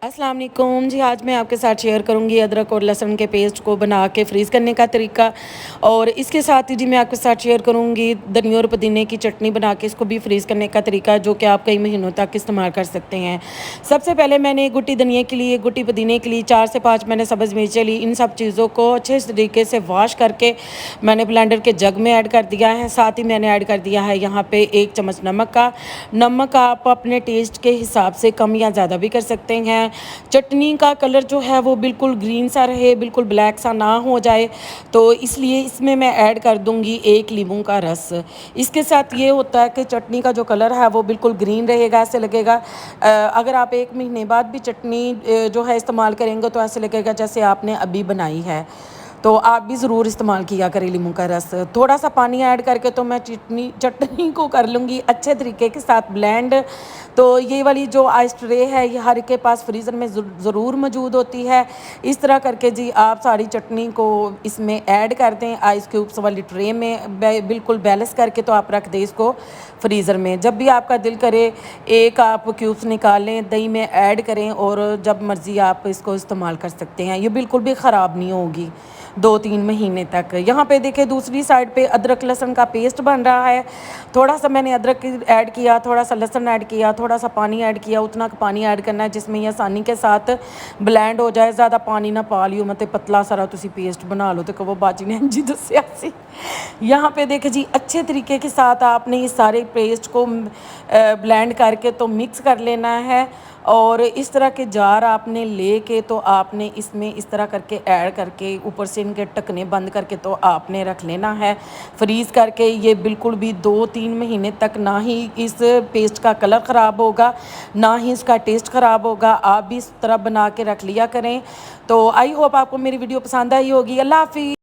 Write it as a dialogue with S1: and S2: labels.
S1: अस्सलाम वालेकुम जी। आज मैं आपके साथ शेयर करूंगी अदरक और लहसुन के पेस्ट को बना के फ्रीज़ करने का तरीका। और इसके साथ ही जी मैं आपके साथ शेयर करूंगी धनिया और पुदीने की चटनी बना के इसको भी फ्रीज़ करने का तरीका, जो कि आप कई महीनों तक इस्तेमाल कर सकते हैं। सबसे पहले मैंने गुट्टी धनिया के लिए, गुट्टी पुदीने के लिए 4 से 5 मैंने सब्ज़ मिर्चें ली। इन सब चीज़ों को अच्छे तरीके से वॉश करके मैंने ब्लेंडर के जग में ऐड कर दिया है। साथ ही मैंने ऐड कर दिया है यहाँ पे 1 चम्मच नमक का। नमक आप अपने टेस्ट के हिसाब से कम या ज़्यादा भी कर सकते हैं। चटनी का कलर जो है वो बिल्कुल ग्रीन सा रहे, बिल्कुल ब्लैक सा ना हो जाए, तो इसलिए इसमें मैं ऐड कर दूंगी 1 नींबू का रस। इसके साथ ये होता है कि चटनी का जो कलर है वो बिल्कुल ग्रीन रहेगा। ऐसे लगेगा अगर आप 1 महीने बाद भी चटनी जो है इस्तेमाल करेंगे तो ऐसे लगेगा जैसे आपने अभी बनाई है। तो आप भी ज़रूर इस्तेमाल किया करें नींबू का रस। थोड़ा सा पानी ऐड करके तो मैं चटनी को कर लूँगी अच्छे तरीके के साथ ब्लेंड। तो ये वाली जो आइस ट्रे है ये हर के पास फ्रीज़र में ज़रूर मौजूद होती है। इस तरह करके जी आप सारी चटनी को इसमें ऐड कर दें आइस क्यूब्स वाली ट्रे में, बिल्कुल बैलेंस करके तो आप रख दें इसको फ्रीज़र में। जब भी आपका दिल करे एक आप क्यूब्स निकालें, दही में ऐड करें और जब मर्ज़ी आप इसको इस्तेमाल कर सकते हैं। ये बिल्कुल भी ख़राब नहीं होगी 2-3 महीने तक। यहाँ पे देखिए दूसरी साइड पे अदरक लहसुन का पेस्ट बन रहा है। थोड़ा सा मैंने अदरक ऐड किया, थोड़ा सा लहसुन ऐड किया, थोड़ा सा पानी ऐड किया। उतना पानी ऐड करना है जिसमें ये आसानी के साथ ब्लेंड हो जाए। ज़्यादा पानी ना पा लियो, मतलब पतला सारा तुसी पेस्ट बना लो। तो वो बाजी ने जी दसिया सी। यहाँ पे देखिए जी अच्छे तरीके के साथ आपने इस सारे पेस्ट को ब्लेंड करके तो मिक्स कर लेना है। और इस तरह के जार आपने लेके तो आपने इसमें इस तरह करके ऐड करके ऊपर से इनके ढकने बंद करके तो आपने रख लेना है फ्रीज़ करके। ये बिल्कुल भी 2-3 महीने तक ना ही इस पेस्ट का कलर ख़राब होगा, ना ही इसका टेस्ट ख़राब होगा। आप भी इस तरह बना के रख लिया करें। तो आई होप आपको मेरी वीडियो पसंद आई होगी। अल्लाह हाफ़िज़।